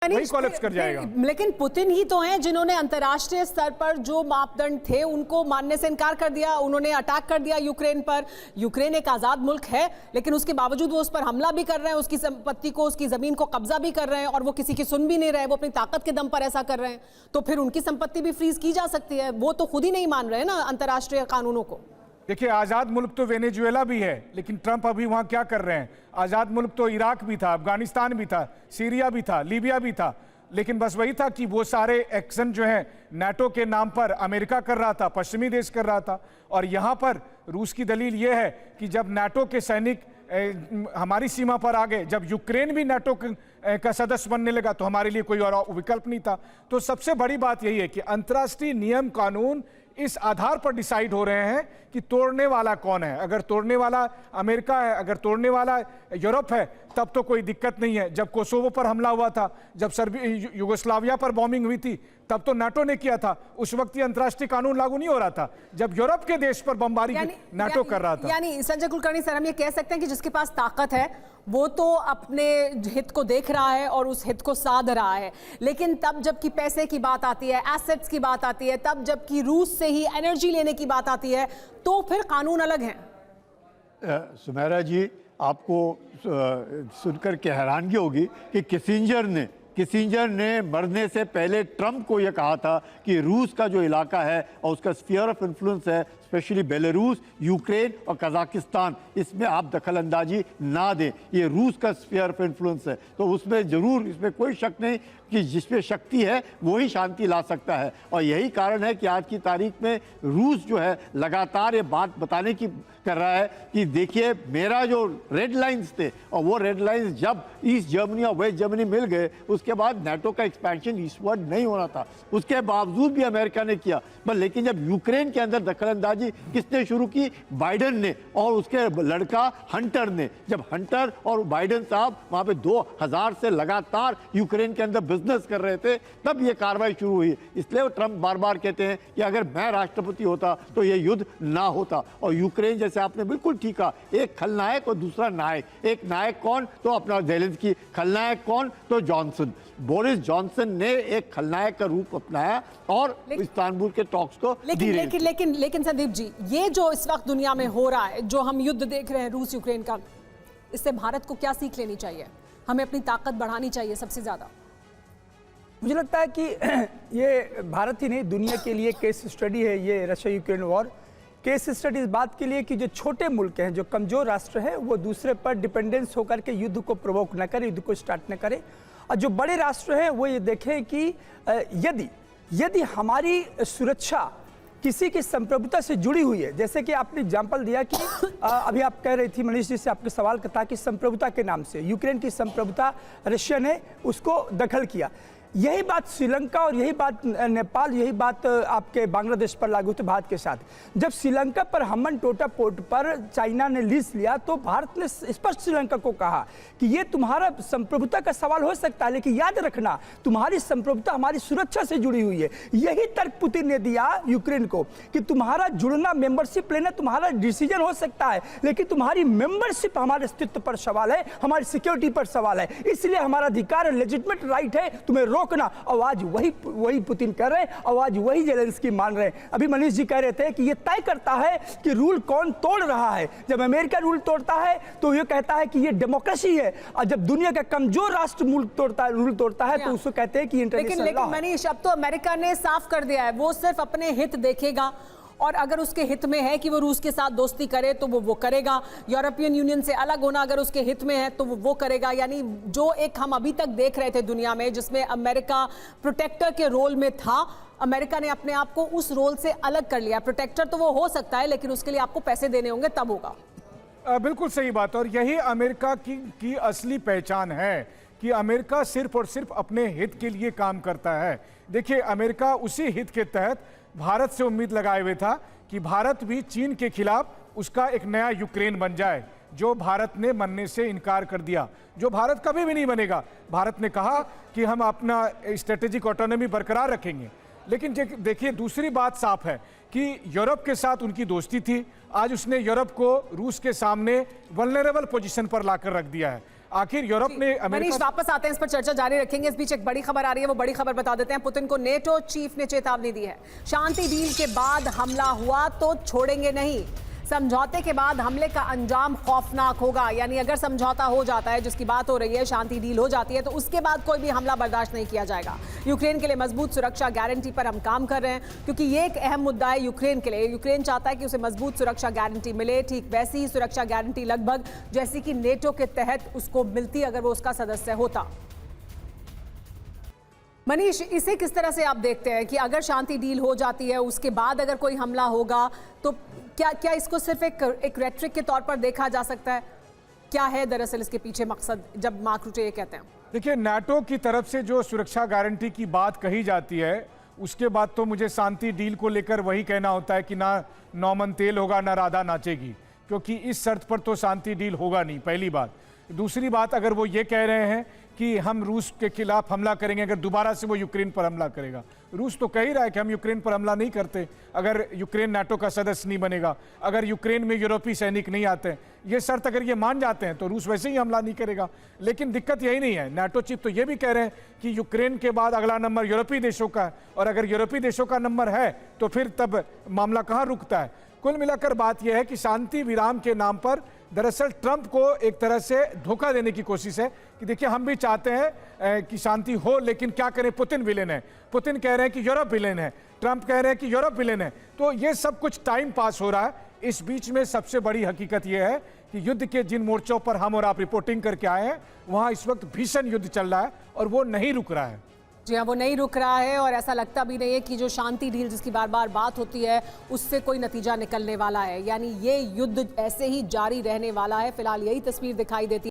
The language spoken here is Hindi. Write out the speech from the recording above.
वही कोलैप्स कर जाएगा। लेकिन पुतिन ही तो हैं जिन्होंने अंतर्राष्ट्रीय स्तर पर जो मापदंड थे उनको मानने से इनकार कर दिया। उन्होंने अटैक कर दिया यूक्रेन पर। यूक्रेन एक आजाद मुल्क है, लेकिन उसके बावजूद वो उस पर हमला भी कर रहे हैं, उसकी संपत्ति को, उसकी जमीन को कब्जा भी कर रहे हैं, और वो किसी की सुन भी नहीं रहे। वो अपनी ताकत के दम पर ऐसा कर रहे हैं, तो फिर उनकी संपत्ति भी फ्रीज की जा सकती है। वो तो खुद ही नहीं मान रहे हैं ना अंतर्राष्ट्रीय कानूनों को। देखिए, आजाद मुल्क तो वेनेजुएला भी है, लेकिन ट्रंप अभी वहां क्या कर रहे हैं? आजाद मुल्क तो इराक भी था, अफगानिस्तान भी था, सीरिया भी था, लीबिया भी था, लेकिन बस वही था कि वो सारे एक्शन जो है नाटो के नाम पर अमेरिका कर रहा था, पश्चिमी देश कर रहा था। और यहाँ पर रूस की दलील ये है कि जब नाटो के सैनिक हमारी सीमा पर आ गए, जब यूक्रेन भी नाटो का सदस्य बनने लगा, तो हमारे लिए कोई और विकल्प नहीं था। तो सबसे बड़ी बात यही है कि अंतर्राष्ट्रीय नियम कानून इस आधार पर डिसाइड हो रहे हैं कि तोड़ने वाला कौन है। अगर तोड़ने वाला अमेरिका है, अगर तोड़ने वाला यूरोप है, तब तो कोई दिक्कत नहीं है। जब कोसोवो पर हमला हुआ था, जब युगोस्लाविया पर बॉम्बिंग हुई थी, तब तो नाटो ने किया था। उस वक्त ये अंतर्राष्ट्रीय कानून लागू नहीं हो रहा था, जब यूरोप के देश पर बमबारी नाटो कर रहा था। यानी संजय कुलकर्णी सर, हम ये कह सकते हैं कि जिसके पास ताकत है वो तो अपने हित को देख रहा है और उस हित को साध रहा है, लेकिन तब जबकि पैसे की बात आती है, एसेट्स की बात आती है, तब जबकि रूस से ही एनर्जी लेने की बात आती है, तो फिर कानून अलग हैं। सुमेरा जी, आपको सुनकर के हैरानगी होगी कि किसिंजर ने मरने से पहले ट्रंप को यह कहा था कि रूस का जो इलाका है और उसका स्फीयर ऑफ इन्फ्लुएंस है, स्पेशली बेलारूस, यूक्रेन और कजाकिस्तान, इसमें आप दखल अंदाजी ना दें। ये रूस का स्फीयर ऑफ इन्फ्लुएंस है, तो उसमें ज़रूर, इसमें कोई शक नहीं कि जिसमें शक्ति है वो ही शांति ला सकता है। और यही कारण है कि आज की तारीख में रूस जो है लगातार ये बात बताने की कर रहा है कि देखिए, मेरा जो रेड लाइंस थे, और वो रेड लाइंस जब ईस्ट जर्मनी और वेस्ट जर्मनी मिल गए, उसके बाद नाटो का एक्सपेंशन ईस्टवर्ड नहीं होना था। उसके बावजूद भी अमेरिका ने किया, पर लेकिन जब यूक्रेन के अंदर दखलंदाजी किसने शुरू की? बाइडेन ने और उसके लड़का हंटर ने। जब हंटर और बाइडेन साहब वहां पे 2000 से लगातार यूक्रेन के अंदर बिजनेस कर रहे थे, तब ये कार्रवाई शुरू हुई। इसलिए ट्रंप बार बार कहते हैं कि अगर मैं राष्ट्रपति होता तो ये युद्ध ना होता। और यूक्रेन, जैसे आपने बिल्कुल ठीक कहा, एक खलनायक और दूसरा नायक। एक नायक कौन? तो अपना ज़ेलेंस्की। खलनायक कौन? तो जॉनसन। बोरिस जॉनसन ने एक खलनायक का रूप अपनाया और इस्तांबुल के टॉक्स को लेकिन संदीप जी, ये जो इस वक्त दुनिया में हो रहा है, जो हम युद्ध देख रहे हैं रूस यूक्रेन का, इससे भारत को क्या सीख लेनी चाहिए? हमें अपनी ताकत बढ़ानी चाहिए सबसे ज्यादा। मुझे लगता है कि ये भारत ही नहीं, दुनिया के लिए केस स्टडी है ये Russia Ukraine war. Case study इस बात के लिए कि जो छोटे मुल्क हैं, जो कमजोर राष्ट्र हैं, वो दूसरे पर डिपेंडेंस होकर के युद्ध को प्रोवोक न करे, युद्ध को स्टार्ट न करे। और जो बड़े राष्ट्र हैं वो ये देखें कि यदि हमारी सुरक्षा किसी की संप्रभुता से जुड़ी हुई है, जैसे कि आपने एग्जाम्पल दिया कि अभी आप कह रही थी मनीष जी से आपके सवाल का था कि संप्रभुता के नाम से यूक्रेन की संप्रभुता रशिया ने उसको दखल किया। यही बात श्रीलंका और यही बात नेपाल, यही बात आपके बांग्लादेश पर लागू थी भारत के साथ। जब श्रीलंका पर हम्बनटोटा पोर्ट पर चाइना ने लीज लिया, तो भारत ने स्पष्ट श्रीलंका को कहा कि ये तुम्हारा संप्रभुता का सवाल हो सकता है, लेकिन याद रखना तुम्हारी संप्रभुता हमारी सुरक्षा से जुड़ी हुई है। यही तर्क पुतिन ने दिया यूक्रेन को कि तुम्हारा जुड़ना, मेंबरशिप लेना तुम्हारा डिसीजन हो सकता है, लेकिन तुम्हारी मेंबरशिप हमारे अस्तित्व पर सवाल है, हमारी सिक्योरिटी पर सवाल है। इसलिए हमारा अधिकार है, लेजिटिमेट राइट है तुम्हें रोकना। आवाज वही पुतिन कर रहे हैं, आवाज वही ज़ेलेंस्की मान रहे हैं। अभी मनीष जी कह रहे थे कि ये तय करता है कि रूल कौन तोड़ रहा है। जब अमेरिका रूल तोड़ता है तो ये कहता है कि ये डेमोक्रेसी है, और जब दुनिया का कमजोर राष्ट्र रूल तोड़ता है तो उसको कहते हैं कि इंटरनेशनल लॉ है। लेकिन मनीष, अब तो अमेरिका ने साफ कर दिया है, वो सिर्फ अपने हित देखेगा, और अगर उसके हित में है कि वो रूस के साथ दोस्ती करे तो वो करेगा। यूरोपियन यूनियन से अलग होना अगर उसके हित में है तो वो करेगा। यानी जो एक हम अभी तक देख रहे थे दुनिया में, जिसमें अमेरिका प्रोटेक्टर के रोल में था, अमेरिका ने अपने आप को उस रोल से अलग कर लिया। प्रोटेक्टर तो वो हो सकता है, लेकिन उसके लिए आपको पैसे देने होंगे, तब होगा। बिल्कुल सही बात। और यही अमेरिका की असली पहचान है कि अमेरिका सिर्फ और सिर्फ अपने हित के लिए काम करता है। देखिए, अमेरिका उसी हित के तहत भारत से उम्मीद लगाए हुए था कि भारत भी चीन के खिलाफ उसका एक नया यूक्रेन बन जाए, जो भारत ने बनने से इनकार कर दिया, जो भारत कभी भी नहीं बनेगा। भारत ने कहा कि हम अपना स्ट्रेटेजिक ऑटोनॉमी बरकरार रखेंगे। लेकिन देखिए, दूसरी बात साफ है कि यूरोप के साथ उनकी दोस्ती थी, आज उसने यूरोप को रूस के सामने वल्नरेबल पोजीशन पर लाकर रख दिया है। आखिर यूरोप ने मनीष वापस आते हैं, इस पर चर्चा जारी रखेंगे। इस बीच एक बड़ी खबर आ रही है, वो बड़ी खबर बता देते हैं। पुतिन को नेटो चीफ ने चेतावनी दी है, शांति डील के बाद हमला हुआ तो छोड़ेंगे नहीं। समझौते के बाद हमले का अंजाम खौफनाक होगा, यानी अगर समझौता हो जाता है, जिसकी बात हो रही है, शांति डील हो जाती है, तो उसके बाद कोई भी हमला बर्दाश्त नहीं किया जाएगा। यूक्रेन के लिए मजबूत सुरक्षा गारंटी पर हम काम कर रहे हैं, क्योंकि ये एक अहम मुद्दा है यूक्रेन के लिए। यूक्रेन चाहता है कि उसे मजबूत सुरक्षा गारंटी मिले, ठीक वैसी ही सुरक्षा गारंटी लगभग जैसी कि नेटो के तहत उसको मिलती अगर वो उसका सदस्य होता। मनीष, इसे किस तरह से आप देखते हैं कि अगर शांति डील हो जाती है, उसके बाद अगर कोई हमला होगा, तो क्या इसको सिर्फ एक रेट्रिक के तौर पर देखा जा सकता है? क्या है दरअसल इसके पीछे मकसद, जब मार्क रुटे ये कहते हैं? देखिए, नाटो की तरफ से जो सुरक्षा गारंटी की बात कही जाती है, उसके बाद तो मुझे शांति डील को लेकर वही कहना होता है कि ना नौमन तेल होगा ना राधा नाचेगी, क्योंकि इस शर्त पर तो शांति डील होगा नहीं, पहली बात। दूसरी बात, अगर वो ये कह रहे हैं कि हम रूस के खिलाफ हमला करेंगे अगर दोबारा से वो यूक्रेन पर हमला करेगा, रूस तो कह ही रहा है कि हम यूक्रेन पर हमला नहीं करते अगर यूक्रेन नाटो का सदस्य नहीं बनेगा, अगर यूक्रेन में यूरोपीय सैनिक नहीं आते। ये शर्त अगर ये मान जाते हैं तो रूस वैसे ही हमला नहीं करेगा। लेकिन दिक्कत यही नहीं है, नाटो चीफ तो ये भी कह रहे हैं कि यूक्रेन के बाद अगला नंबर यूरोपीय देशों का है, और अगर यूरोपीय देशों का नंबर है तो फिर तब मामला कहाँ रुकता है। कुल मिलाकर बात यह है कि शांति विराम के नाम पर दरअसल ट्रंप को एक तरह से धोखा देने की कोशिश है कि देखिए, हम भी चाहते हैं कि शांति हो, लेकिन क्या करें, पुतिन विलेन है। पुतिन कह रहे हैं कि यूरोप विलेन है, ट्रंप कह रहे हैं कि यूरोप विलेन है। तो ये सब कुछ टाइम पास हो रहा है। इस बीच में सबसे बड़ी हकीकत यह है कि युद्ध के जिन मोर्चों पर हम और आप रिपोर्टिंग करके आए हैं, वहां इस वक्त भीषण युद्ध चल रहा है और वो नहीं रुक रहा है। जी हाँ, वो नहीं रुक रहा है, और ऐसा लगता भी नहीं है कि जो शांति डील जिसकी बार बार बात होती है उससे कोई नतीजा निकलने वाला है। यानी ये युद्ध ऐसे ही जारी रहने वाला है। फिलहाल यही तस्वीर दिखाई देती है।